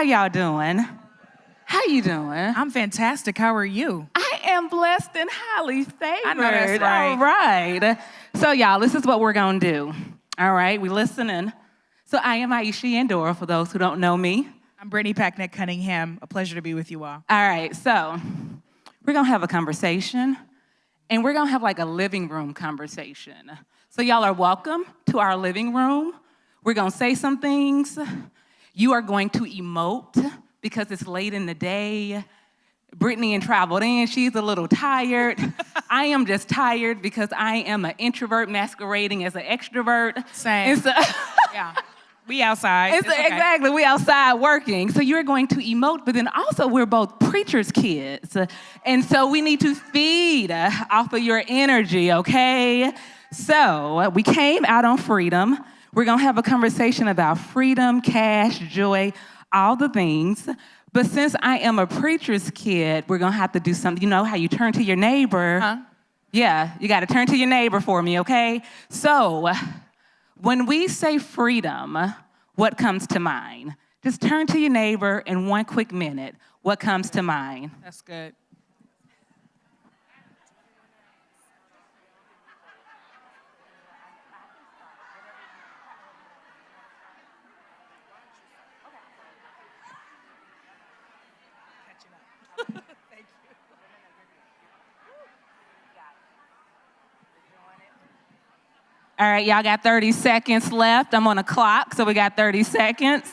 How y'all doing? How you doing? I'm fantastic. How are you? I am blessed and highly favored. I know that's right. All right. So y'all, this is what we're going to do. All right, we listening. So I am Aisha Nyandoro, for those who don't know me. I'm Brittany Packnett Cunningham. A pleasure to be with you all. All right, so we're going to have a conversation, and we're going to have like a living room conversation. So y'all are welcome to our living room. We're going to say some things. You are going to emote because it's late in the day. Brittany traveled in. She's a little tired. I am just tired because I am an introvert masquerading as an extrovert. Same. So, yeah. We outside. It's okay. Exactly. We outside working. So you're going to emote, but then also we're both preacher's kids. And so we need to feed off of your energy, okay? So we came out on freedom. We're going to have a conversation about freedom, cash, joy, all the things. But since I am a preacher's kid, we're going to have to do something. You know how you turn to your neighbor? Huh? Yeah, you got to turn to your neighbor for me, okay? So when we say freedom, what comes to mind? Just turn to your neighbor in 1 quick minute. What comes to mind? That's good. All right, y'all got 30 seconds left. I'm on a clock, so we got 30 seconds.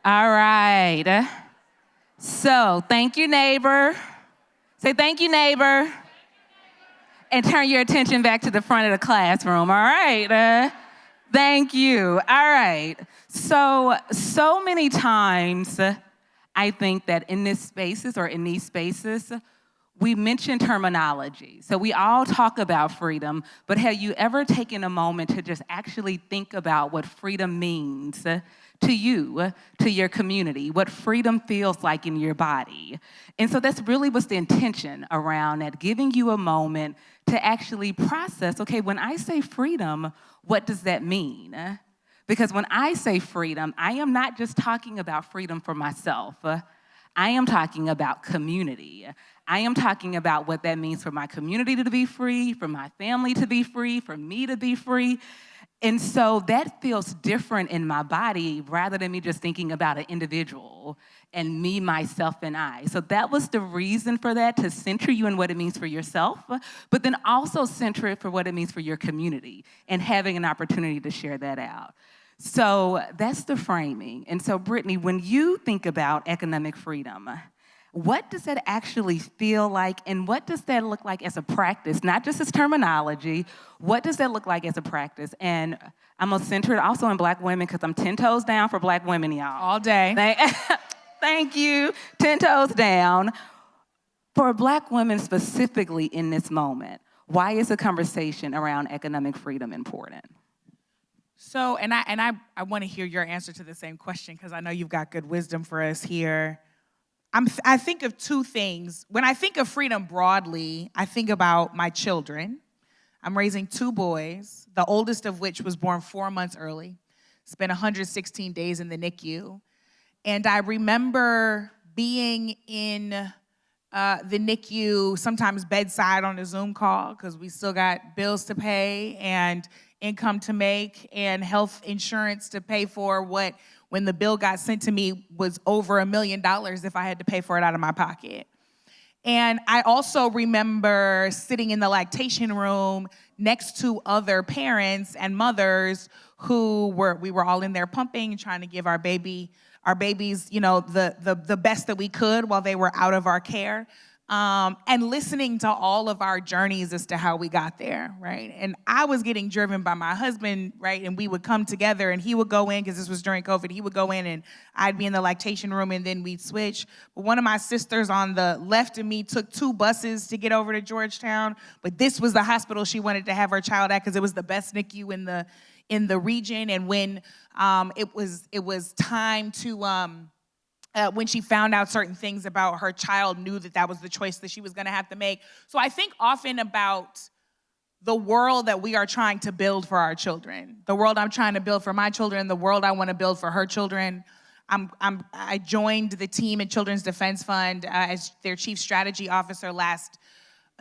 All right. So, thank you, neighbor. Say thank you, neighbor. And turn your attention back to the front of the classroom, all right? Thank you. All right. So many times, I think that in these spaces, we mention terminology. So we all talk about freedom, but have you ever taken a moment to just actually think about what freedom means to you, to your community, what freedom feels like in your body? And so that's really what's the intention around that, giving you a moment to actually process, okay, when I say freedom, what does that mean? Because when I say freedom, I am not just talking about freedom for myself. I am talking about community. I am talking about what that means for my community to be free, for my family to be free, for me to be free. And so that feels different in my body rather than me just thinking about an individual and me, myself, and I. So that was the reason for that, to center you in what it means for yourself, but then also center it for what it means for your community and having an opportunity to share that out. So that's the framing. And so, Brittany, when you think about economic freedom, what does that actually feel like, and what does that look like as a practice, not just as terminology? What does that look like as a practice? And I'm going to center it also in Black women because I'm 10 toes down for Black women, y'all. All day. Thank you. 10 toes down. For Black women specifically in this moment, why is a conversation around economic freedom important? So, and I want to hear your answer to the same question because I know you've got good wisdom for us here. I think of two things. When I think of freedom broadly, I think about my children. I'm raising 2 boys, the oldest of which was born 4 months early, spent 116 days in the NICU. And I remember being in the NICU, sometimes bedside on a Zoom call, because we still got bills to pay and income to make and health insurance to pay for, what, when the bill got sent to me, was over $1 million if I had to pay for it out of my pocket. And I also remember sitting in the lactation room next to other parents and mothers we were all in there pumping, trying to give our babies, you know, the best that we could while they were out of our care. And listening to all of our journeys as to how we got there, right? And I was getting driven by my husband, right? And we would come together and he would go in, because this was during COVID, he would go in and I'd be in the lactation room and then we'd switch. But one of my sisters on the left of me took 2 buses to get over to Georgetown, but this was the hospital she wanted to have her child at because it was the best NICU in the region. And when it was time to when she found out certain things about her child, knew that that was the choice that she was going to have to make. So I think often about the world that we are trying to build for our children, the world I'm trying to build for my children, the world I want to build for her children. I joined the team at Children's Defense Fund as their chief strategy officer last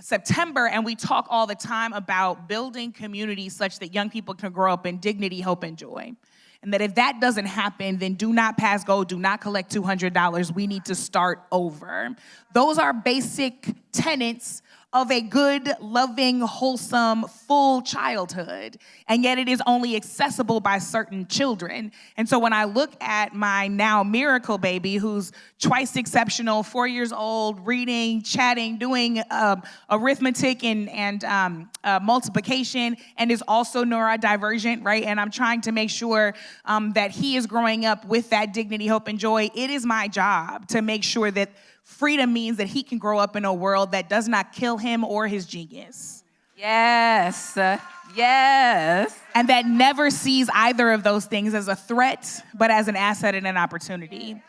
September, and we talk all the time about building communities such that young people can grow up in dignity, hope, and joy. And that if that doesn't happen, then do not pass go, do not collect $200. We need to start over. Those are basic tenets of a good, loving, wholesome, full childhood. And yet it is only accessible by certain children. And so when I look at my now miracle baby, who's twice exceptional, 4 years old, reading, chatting, doing arithmetic and multiplication, and is also neurodivergent, right? And I'm trying to make sure that he is growing up with that dignity, hope, and joy. It is my job to make sure that freedom means that he can grow up in a world that does not kill him or his genius. Yes, yes. And that never sees either of those things as a threat, but as an asset and an opportunity.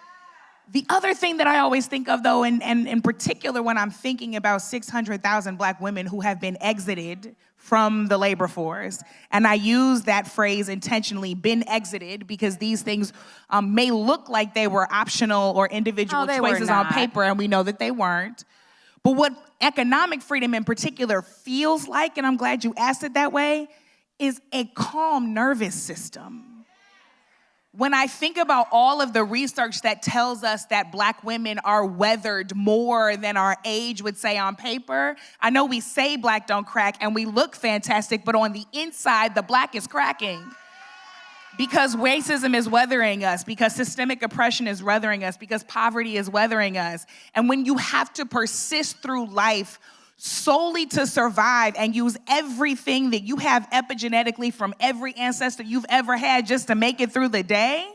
The other thing that I always think of, though, and in particular when I'm thinking about 600,000 Black women who have been exited from the labor force, and I use that phrase intentionally, been exited, because these things may look like they were optional or individual choices on paper, and we know that they weren't. But what economic freedom in particular feels like, and I'm glad you asked it that way, is a calm nervous system. When I think about all of the research that tells us that Black women are weathered more than our age would say on paper, I know we say Black don't crack and we look fantastic, but on the inside, the Black is cracking. Because racism is weathering us, because systemic oppression is weathering us, because poverty is weathering us. And when you have to persist through life solely to survive and use everything that you have epigenetically from every ancestor you've ever had just to make it through the day,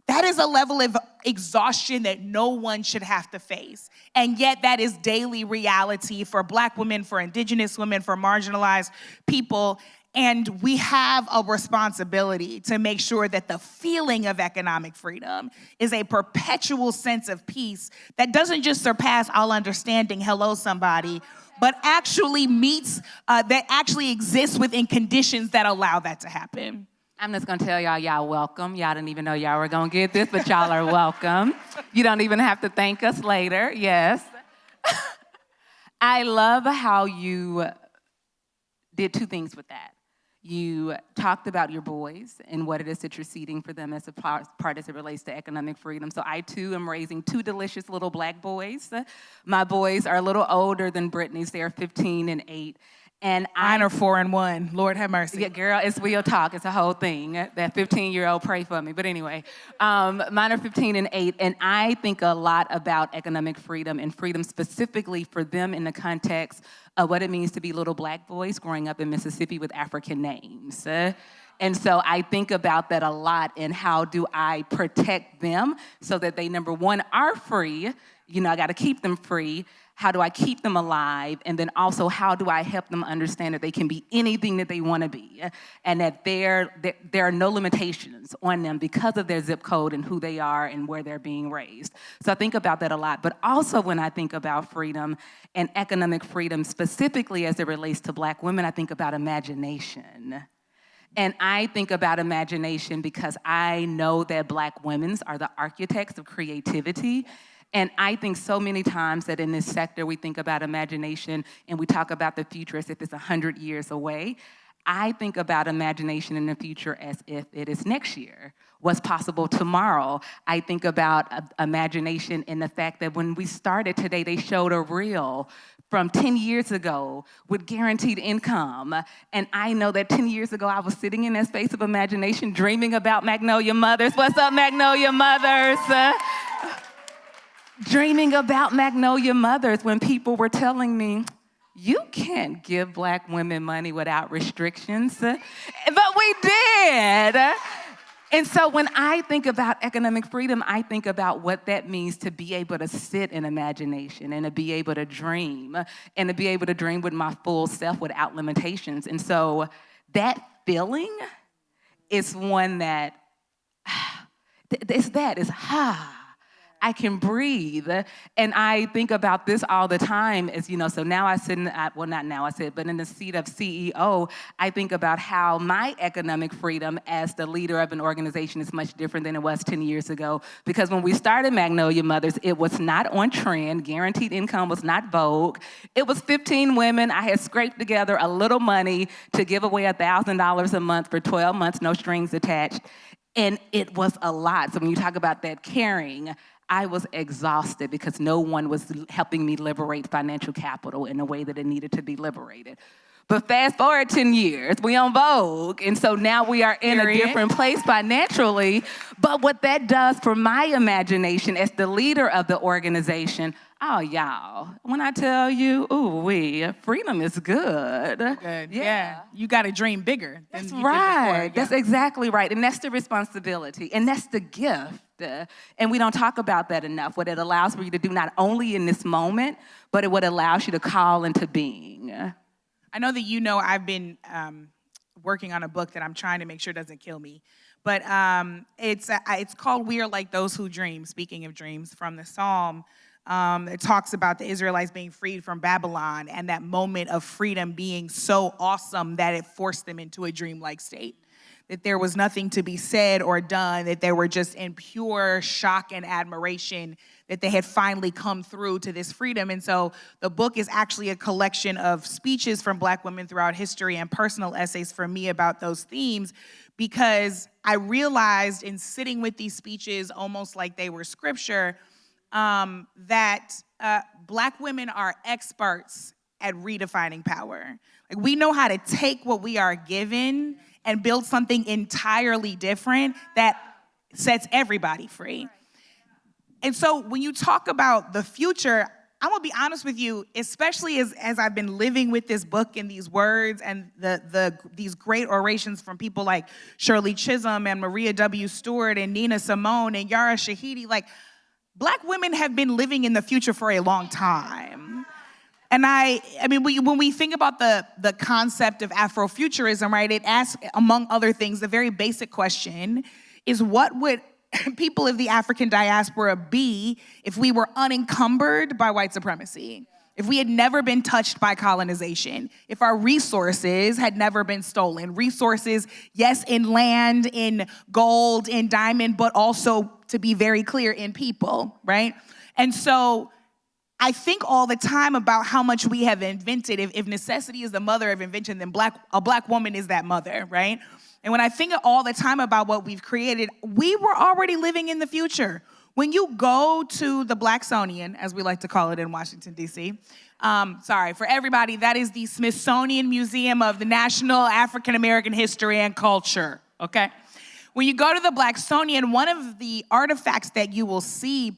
that is a level of exhaustion that no one should have to face. And yet that is daily reality for Black women, for Indigenous women, for marginalized people. And we have a responsibility to make sure that the feeling of economic freedom is a perpetual sense of peace that doesn't just surpass all understanding, hello somebody, but actually meets, that actually exists within conditions that allow that to happen. I'm just gonna tell y'all welcome. Y'all didn't even know y'all were gonna get this, but y'all are welcome. You don't even have to thank us later, yes. I love how you did two things with that. You talked about your boys and what it is that you're seeding for them as a part as it relates to economic freedom. So I, too, am raising two delicious little Black boys. My boys are a little older than Brittany's. They're 15 and 8. And mine are 4 and 1. Lord have mercy. Yeah, girl, it's real talk. It's a whole thing. That 15-year-old, pray for me. But anyway, mine are 15 and 8. And I think a lot about economic freedom and freedom specifically for them in the context of what it means to be little Black boys growing up in Mississippi with African names. And so I think about that a lot, and how do I protect them so that they, number one, are free. You know, I got to keep them free. How do I keep them alive? And then also, how do I help them understand that they can be anything that they want to be, and that there are no limitations on them because of their zip code and who they are and where they're being raised. So I think about that a lot. But also when I think about freedom and economic freedom, specifically as it relates to Black women, I think about imagination. And I think about imagination because I know that Black women are the architects of creativity. And I think so many times that in this sector, we think about imagination and we talk about the future as if it's 100 years away. I think about imagination in the future as if it is next year, what's possible tomorrow. I think about imagination in the fact that when we started today, they showed a reel from 10 years ago with guaranteed income. And I know that 10 years ago, I was sitting in that space of imagination, dreaming about Magnolia mothers. What's up, Magnolia mothers? Dreaming about Magnolia mothers when people were telling me, you can't give Black women money without restrictions. But we did. And so when I think about economic freedom, I think about what that means to be able to sit in imagination and to be able to dream and to be able to dream with my full self without limitations. And so that feeling is one that, it's I can breathe. And I think about this all the time as, so now I sit not now I sit, but in the seat of CEO, I think about how my economic freedom as the leader of an organization is much different than it was 10 years ago. Because when we started Magnolia Mothers, it was not on trend. Guaranteed income was not vogue. It was 15 women. I had scraped together a little money to give away $1,000 a month for 12 months, no strings attached. And it was a lot. So when you talk about that caring, I was exhausted because no one was helping me liberate financial capital in a way that it needed to be liberated. But fast forward 10 years, we on Vogue, and so now we are in a different place financially. But what that does for my imagination as the leader of the organization, oh, y'all, when I tell you, freedom is good. Good. Yeah. You got to dream bigger. That's right. Yeah. That's exactly right. And that's the responsibility. And that's the gift. And we don't talk about that enough, what it allows for you to do not only in this moment, but what it allows you to call into being. I know that I've been working on a book that I'm trying to make sure doesn't kill me. But it's called We Are Like Those Who Dream, speaking of dreams, from the Psalm. It talks about the Israelites being freed from Babylon and that moment of freedom being so awesome that it forced them into a dreamlike state. That there was nothing to be said or done, that they were just in pure shock and admiration that they had finally come through to this freedom. And so the book is actually a collection of speeches from Black women throughout history and personal essays for me about those themes, because I realized in sitting with these speeches almost like they were scripture, that Black women are experts at redefining power. Like, we know how to take what we are given and build something entirely different that sets everybody free. And so when you talk about the future, I'm gonna be honest with you, especially as I've been living with this book and these words and these great orations from people like Shirley Chisholm and Maria W. Stewart and Nina Simone and Yara Shahidi, like, Black women have been living in the future for a long time. And I mean, when we think about the concept of Afrofuturism, right, it asks, among other things, the very basic question is, what would people of the African diaspora be if we were unencumbered by white supremacy? If we had never been touched by colonization, if our resources had never been stolen, resources, yes, in land, in gold, in diamond, but also, to be very clear, in people, right? And so I think all the time about how much we have invented. If necessity is the mother of invention, then a Black woman is that mother, right? And when I think all the time about what we've created, we were already living in the future. When you go to the Blacksonian, as we like to call it in Washington, D.C., sorry, for everybody, that is the Smithsonian Museum of the National African American History and Culture, okay? When you go to the Blacksonian, one of the artifacts that you will see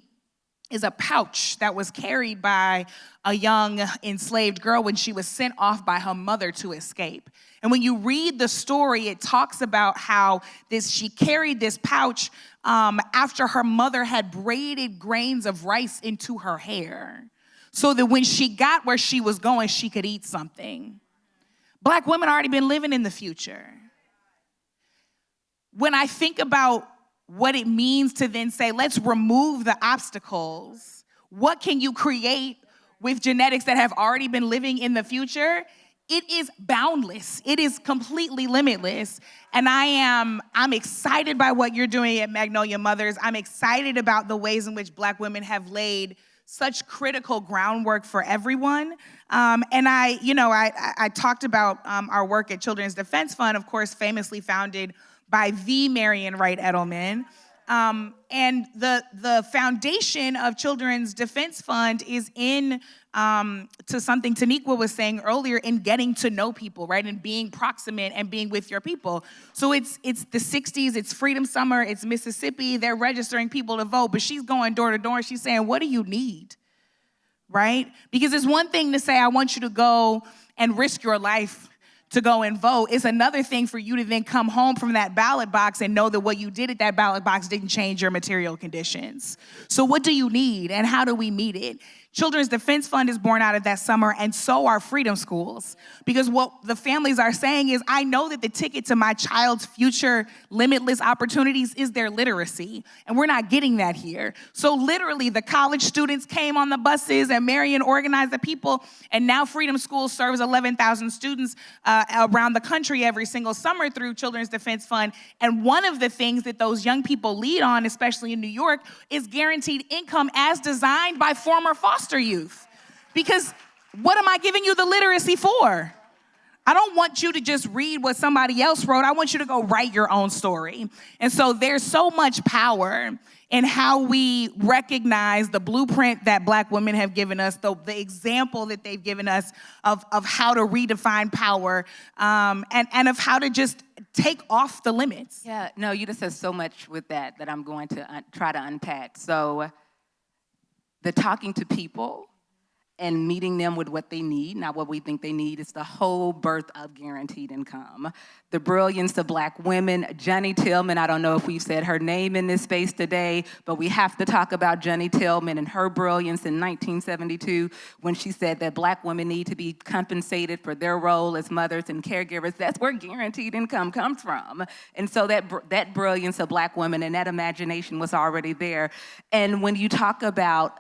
is a pouch that was carried by a young enslaved girl when she was sent off by her mother to escape. And when you read the story, it talks about how she carried this pouch after her mother had braided grains of rice into her hair so that when she got where she was going, she could eat something. Black women already been living in the future. When I think about what it means to then say, let's remove the obstacles. What can you create with genetics that have already been living in the future? It is boundless. It is completely limitless. And I'm excited by what you're doing at Magnolia Mothers. I'm excited about the ways in which Black women have laid such critical groundwork for everyone. And I talked about our work at Children's Defense Fund, of course, famously founded by the Marion Wright Edelman. And the foundation of Children's Defense Fund is to something Taniqua was saying earlier, in getting to know people, right? And being proximate and being with your people. So it's the 60s, it's Freedom Summer, it's Mississippi, they're registering people to vote, but she's going door to door and she's saying, what do you need, right? Because it's one thing to say, I want you to go and risk your life to go and vote. It's another thing for you to then come home from that ballot box and know that what you did at that ballot box didn't change your material conditions. So what do you need and how do we meet it? Children's Defense Fund is born out of that summer, and so are freedom schools. Because what the families are saying is, I know that the ticket to my child's future limitless opportunities is their literacy, and we're not getting that here. So literally, the college students came on the buses, and Marion organized the people, and now Freedom School serves 11,000 students around the country every single summer through Children's Defense Fund. And one of the things that those young people lead on, especially in New York, is guaranteed income as designed by former foster youth. Because what am I giving you the literacy for? I don't want you to just read what somebody else wrote. I want you to go write your own story. And so there's so much power in how we recognize the blueprint that Black women have given us, the example that they've given us of how to redefine power, and of how to just take off the limits. Yeah, no, you just said so much with that I'm going to try to unpack. So the talking to people and meeting them with what they need, not what we think they need, is the whole birth of guaranteed income. The brilliance of Black women. Johnny Tillman, I don't know if we've said her name in this space today, but we have to talk about Johnny Tillman and her brilliance in 1972 when she said that Black women need to be compensated for their role as mothers and caregivers. That's where guaranteed income comes from. And so that brilliance of Black women and that imagination was already there. And when you talk about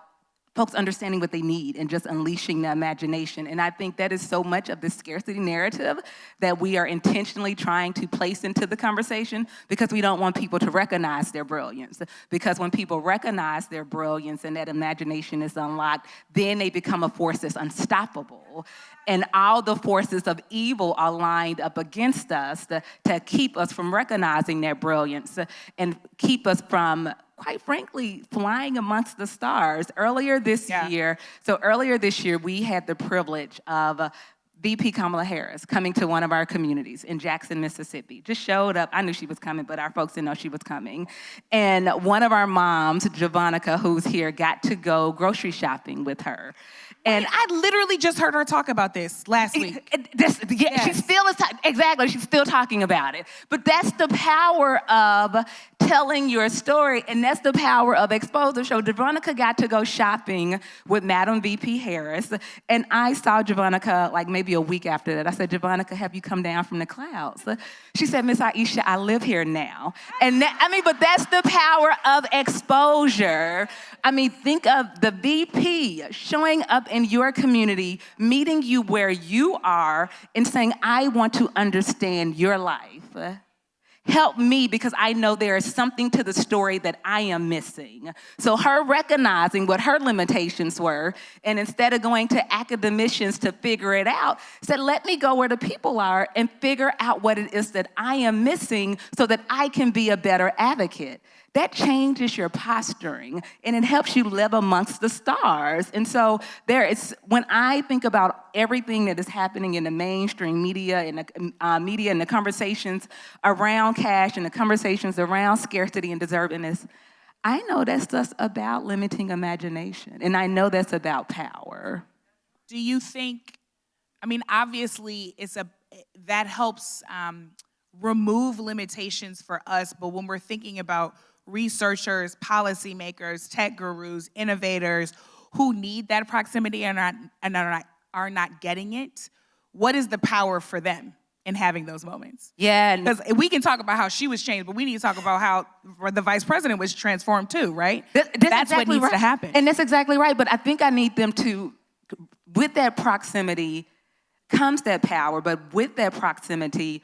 folks understanding what they need and just unleashing the imagination. And I think that is so much of the scarcity narrative that we are intentionally trying to place into the conversation because we don't want people to recognize their brilliance. Because when people recognize their brilliance and that imagination is unlocked, then they become a force that's unstoppable. And all the forces of evil are lined up against us to keep us from recognizing their brilliance and keep us from, quite frankly, flying amongst the stars. Earlier this year, we had the privilege of VP Kamala Harris coming to one of our communities in Jackson, Mississippi. Just showed up. I knew she was coming, but our folks didn't know she was coming. And one of our moms, Javonica, who's here, got to go grocery shopping with her. And I literally just heard her talk about this last week. She still is, exactly, she's still talking about it. But that's the power of telling your story, and that's the power of exposure. So Javonica got to go shopping with Madam VP Harris, and I saw Javonica like maybe a week after that. I said, Javonica, have you come down from the clouds? She said, Miss Aisha, I live here now. And but that's the power of exposure. Think of the VP showing up in your community, meeting you where you are, and saying, I want to understand your life. Help me because I know there is something to the story that I am missing. So her recognizing what her limitations were, and instead of going to academicians to figure it out, said, let me go where the people are and figure out what it is that I am missing so that I can be a better advocate. That changes your posturing, and it helps you live amongst the stars. And so when I think about everything that is happening in the mainstream media and the conversations around cash and the conversations around scarcity and deservedness, I know that's just about limiting imagination, and I know that's about power. Do you think, obviously that helps remove limitations for us, but when we're thinking about researchers, policymakers, tech gurus, innovators who need that proximity and are not getting it, what is the power for them in having those moments? Yeah. Because we can talk about how she was changed, but we need to talk about how the vice president was transformed too, right? That's exactly what needs to happen. And that's exactly right. But I think I need them to, with that proximity comes that power, but with that proximity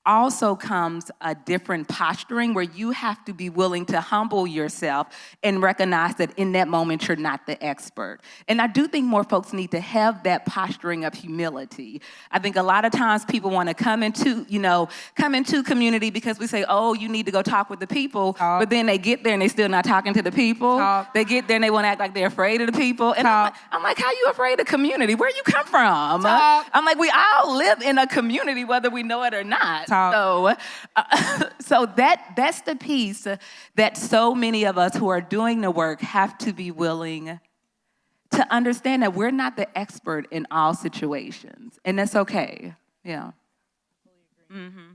also comes a different posturing where you have to be willing to humble yourself and recognize that in that moment you're not the expert. And I do think more folks need to have that posturing of humility. I think a lot of times people want to come into community because we say, oh, you need to go talk with the people, but then they get there and they still not talking to the people. They get there and they want to act like they're afraid of the people. And I'm like, how you afraid of community? Where you come from? I'm like, we all live in a community whether we know it or not. So that's the piece that so many of us who are doing the work have to be willing to understand that we're not the expert in all situations, and that's okay. Yeah. Mm-hmm.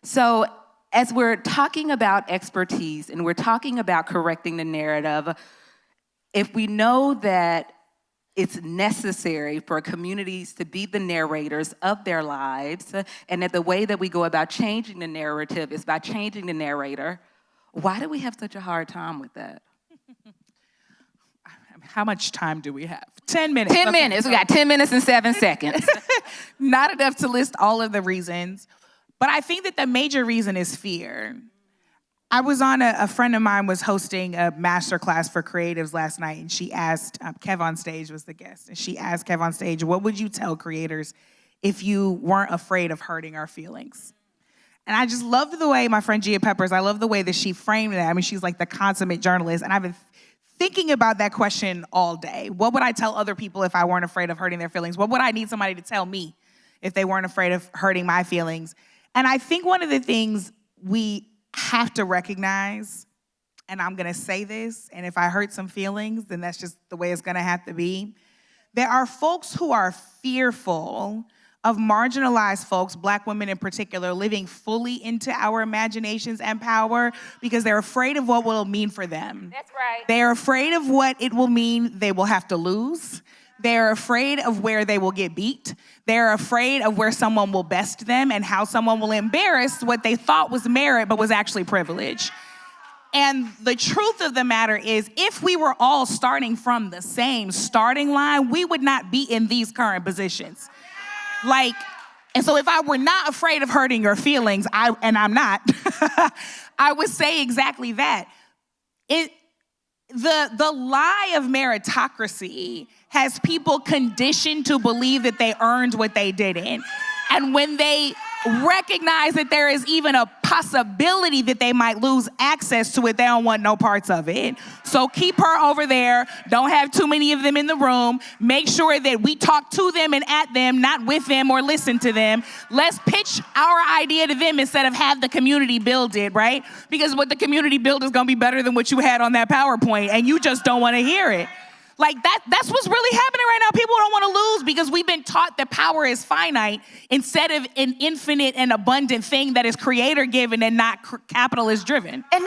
So as we're talking about expertise and we're talking about correcting the narrative, if we know that it's necessary for communities to be the narrators of their lives, and that the way that we go about changing the narrative is by changing the narrator, why do we have such a hard time with that? How much time do we have? 10 minutes. 10 minutes. We got 10 minutes and 7 seconds. Not enough to list all of the reasons. But I think that the major reason is fear. I was on a friend of mine was hosting a masterclass for creatives last night, and she asked, Kev on Stage was the guest, and she asked Kev on Stage, what would you tell creators if you weren't afraid of hurting our feelings? And I just loved the way, my friend Gia Peppers, I love the way that she framed that. I mean, she's like the consummate journalist, and I've been thinking about that question all day. What would I tell other people if I weren't afraid of hurting their feelings? What would I need somebody to tell me if they weren't afraid of hurting my feelings? And I think one of the things we have to recognize, and I'm gonna say this, and if I hurt some feelings, then that's just the way it's gonna have to be. There are folks who are fearful of marginalized folks, Black women in particular, living fully into our imaginations and power because they're afraid of what will mean for them. That's right. They're afraid of what it will mean they will have to lose. They're afraid of where they will get beat. They're afraid of where someone will best them and how someone will embarrass what they thought was merit but was actually privilege. And the truth of the matter is, if we were all starting from the same starting line, we would not be in these current positions. And so if I were not afraid of hurting your feelings, and I'm not, I would say exactly that. The lie of meritocracy has people conditioned to believe that they earned what they didn't. And when they recognize that there is even a possibility that they might lose access to it, they don't want no parts of it. So keep her over there. Don't have too many of them in the room. Make sure that we talk to them and at them, not with them or listen to them. Let's pitch our idea to them instead of have the community build it, right? Because what the community build is gonna be better than what you had on that PowerPoint, and you just don't wanna hear it. That's what's really happening right now. People don't want to lose because we've been taught that power is finite instead of an infinite and abundant thing that is creator given and not capitalist driven. And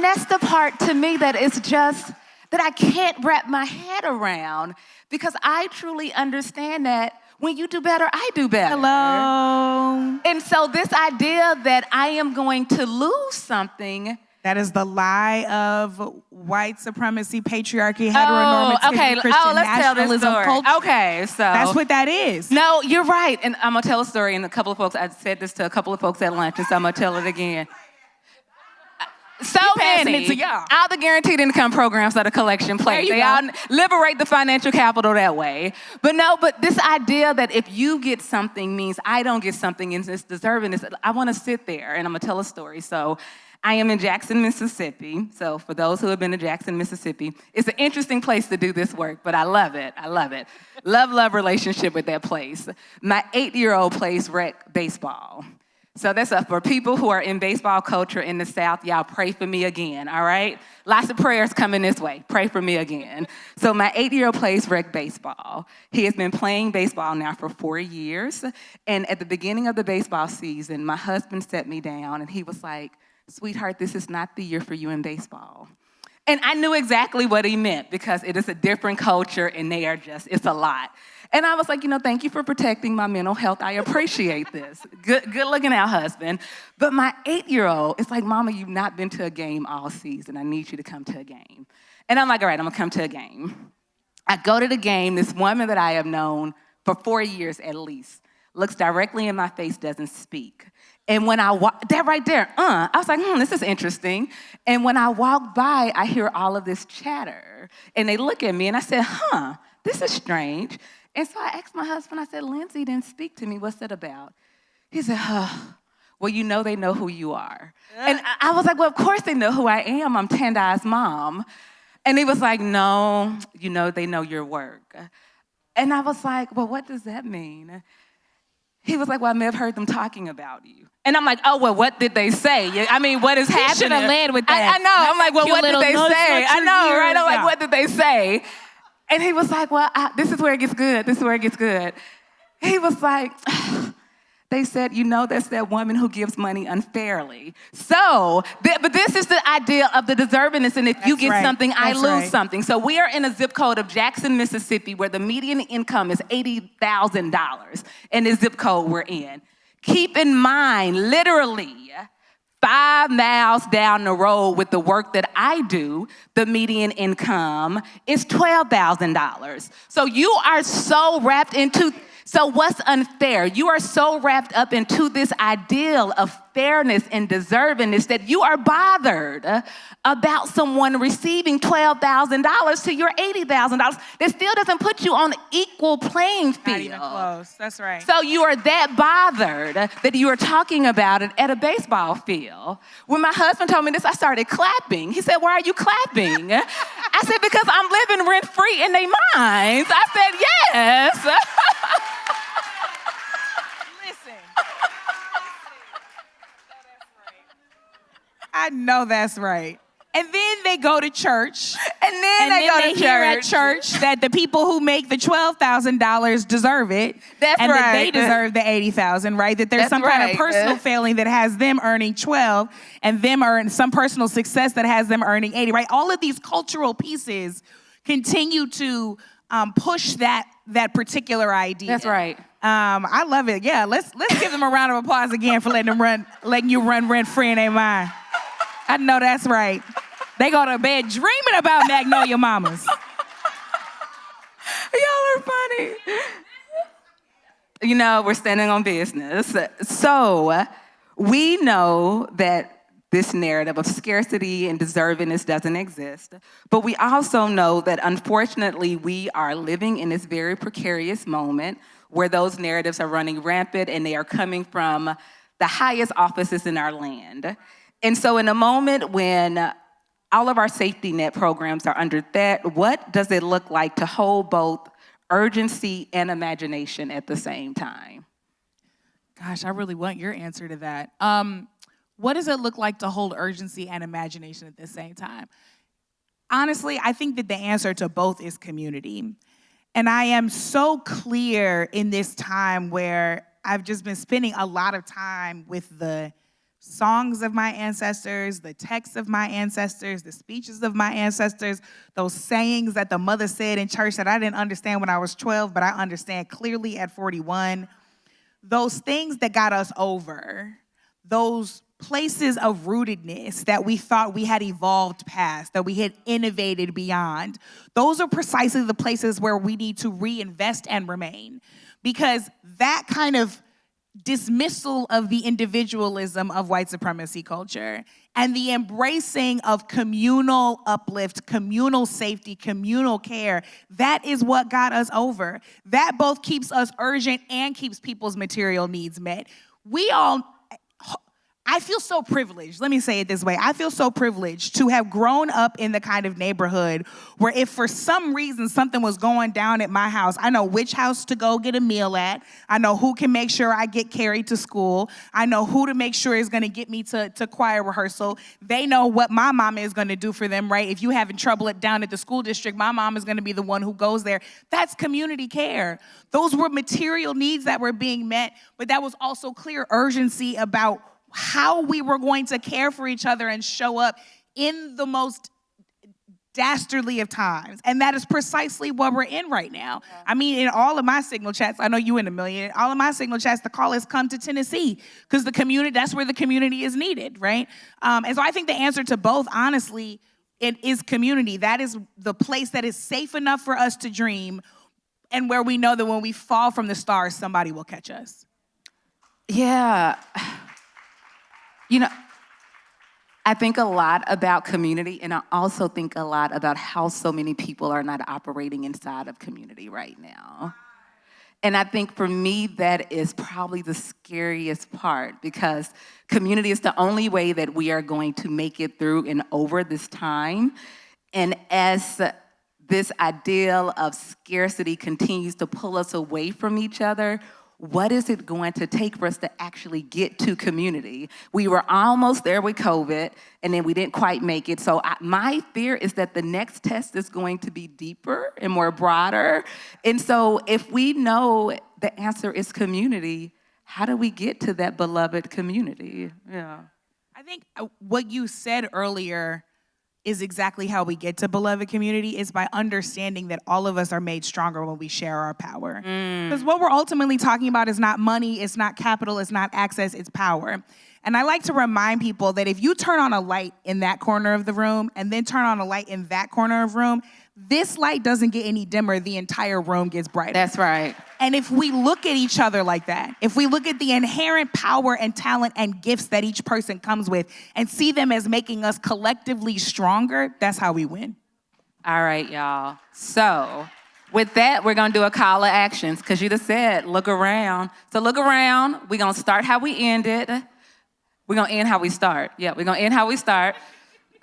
that's the part to me that is just that I can't wrap my head around, because I truly understand that when you do better, I do better. Hello. And so this idea that I am going to lose something. That is the lie of white supremacy, patriarchy, heteronormativity, Christian nationalism, culture. Okay, so that's what that is. No, you're right. And I'm gonna tell a story, and I said this to a couple of folks at lunch, and so I'm gonna tell it again. So many. All the guaranteed income programs are the collection plate. They all liberate the financial capital that way. But this idea that if you get something means I don't get something and it's deserving. I want to sit there, and I'm gonna tell a story. So I am in Jackson, Mississippi. So for those who have been to Jackson, Mississippi, it's an interesting place to do this work, but I love it. I love it. Love relationship with that place. My 8-year-old plays rec baseball. So that's for people who are in baseball culture in the South. Y'all pray for me again, all right? Lots of prayers coming this way. Pray for me again. So my 8-year-old plays rec baseball. He has been playing baseball now for 4 years. And at the beginning of the baseball season, my husband sat me down and he was like, "Sweetheart, this is not the year for you in baseball." And I knew exactly what he meant because it is a different culture and it's a lot. And I was like, thank you for protecting my mental health. I appreciate this. Good looking out, husband. But my 8-year-old is like, "Mama, you've not been to a game all season. I need you to come to a game." And I'm like, all right, I'm gonna come to a game. I go to the game. This woman that I have known for 4 years at least looks directly in my face, doesn't speak. And when I walk, that right there, I was like, this is interesting. And when I walk by, I hear all of this chatter. And they look at me, and I said, this is strange. And so I asked my husband, I said, "Lindsay didn't speak to me. What's that about?" He said, well, they know who you are. And I was like, well, of course they know who I am. I'm Tandai's mom. And he was like, "No, they know your work." And I was like, well, what does that mean? He was like, well, I may have heard them talking about you. And I'm like, oh, well, what did they say? I mean, what is happening? You should have led with that. I know. I'm like, well, what did they say? I know, right? I'm like, what did they say? And he was like, well, this is where it gets good. This is where it gets good. He was like, They said, that's that woman who gives money unfairly. So, but this is the idea of the deservingness, and if you get something, I lose something. So we are in a zip code of Jackson, Mississippi, where the median income is $80,000 in the zip code we're in. Keep in mind, literally, 5 miles down the road with the work that I do, the median income is $12,000. So you are so wrapped into... So what's unfair? You are so wrapped up into this ideal of fairness and deservingness that you are bothered about someone receiving $12,000 to your $80,000. That still doesn't put you on an equal playing field. Not even close. That's right. So you are that bothered that you are talking about it at a baseball field. When my husband told me this, I started clapping. He said, "Why are you clapping?" I said, "Because I'm living rent-free in their minds." I said, "Yes." I know that's right. And then they go to church. And then they go to church. Hear at church that the people who make the $12,000 deserve it. That's and right. that they deserve the $80,000, right? That there's some kind of personal failing that has them earning 12 and them earn some personal success that has them earning 80, right? All of these cultural pieces continue to push that particular idea. That's right. I love it. Yeah, let's give them a round of applause again for letting you run rent free in their mind. I know that's right. They go to bed dreaming about Magnolia mamas. Y'all are funny. We're standing on business. So we know that this narrative of scarcity and deservingness doesn't exist. But we also know that, unfortunately, we are living in this very precarious moment where those narratives are running rampant and they are coming from the highest offices in our land. And so in a moment when all of our safety net programs are under threat, what does it look like to hold both urgency and imagination at the same time? Gosh, I really want your answer to that. What does it look like to hold urgency and imagination at the same time? Honestly, I think that the answer to both is community. And I am so clear in this time where I've just been spending a lot of time with the songs of my ancestors, the texts of my ancestors, the speeches of my ancestors, those sayings that the mother said in church that I didn't understand when I was 12, but I understand clearly at 41. Those things that got us over, those places of rootedness that we thought we had evolved past, that we had innovated beyond, those are precisely the places where we need to reinvest and remain. Because that kind of dismissal of the individualism of white supremacy culture and the embracing of communal uplift, communal safety, communal care, that is what got us over. That both keeps us urgent and keeps people's material needs met. I feel so privileged. Let me say it this way. I feel so privileged to have grown up in the kind of neighborhood where if for some reason something was going down at my house, I know which house to go get a meal at. I know who can make sure I get carried to school. I know who to make sure is going to get me to choir rehearsal. They know what my mama is going to do for them, right? If you having trouble down at the school district, my mom is going to be the one who goes there. That's community care. Those were material needs that were being met, but that was also clear urgency about how we were going to care for each other and show up in the most dastardly of times. And that is precisely what we're in right now. Yeah. I mean, in all of my signal chats, I know you in a million, all of my signal chats, the call is come to Tennessee because the community, that's where the community is needed, right? And so I think the answer to both, honestly, it is community. That is the place that is safe enough for us to dream and where we know that when we fall from the stars, somebody will catch us. Yeah. I think a lot about community, and I also think a lot about how so many people are not operating inside of community right now. And I think for me, that is probably the scariest part because community is the only way that we are going to make it through and over this time. And as this ideal of scarcity continues to pull us away from each other, what is it going to take for us to actually get to community? We were almost there with COVID, and then we didn't quite make it. So my fear is that the next test is going to be deeper and more broader. And so if we know the answer is community, how do we get to that beloved community? Yeah. I think what you said earlier is exactly how we get to beloved community, is by understanding that all of us are made stronger when we share our power. Because what we're ultimately talking about is not money, it's not capital, it's not access, it's power. And I like to remind people that if you turn on a light in that corner of the room and then turn on a light in that corner of the room, this light doesn't get any dimmer, the entire room gets brighter. That's right. And if we look at each other like that, if we look at the inherent power and talent and gifts that each person comes with and see them as making us collectively stronger, that's how we win. All right, y'all. So with that, we're going to do a call to actions because you just said, look around. So look around. We're going to start how we ended. We're going to end how we start. Yeah, we're going to end how we start.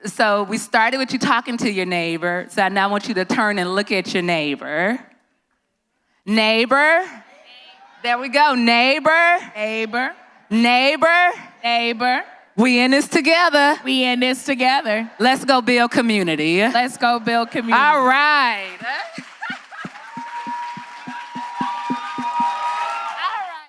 So we started with you talking to your neighbor. So I now want you to turn and look at your neighbor. Neighbor. There we go. Neighbor. Neighbor. Neighbor. Neighbor. We in this together. We in this together. Let's go build community. Let's go build community. All right.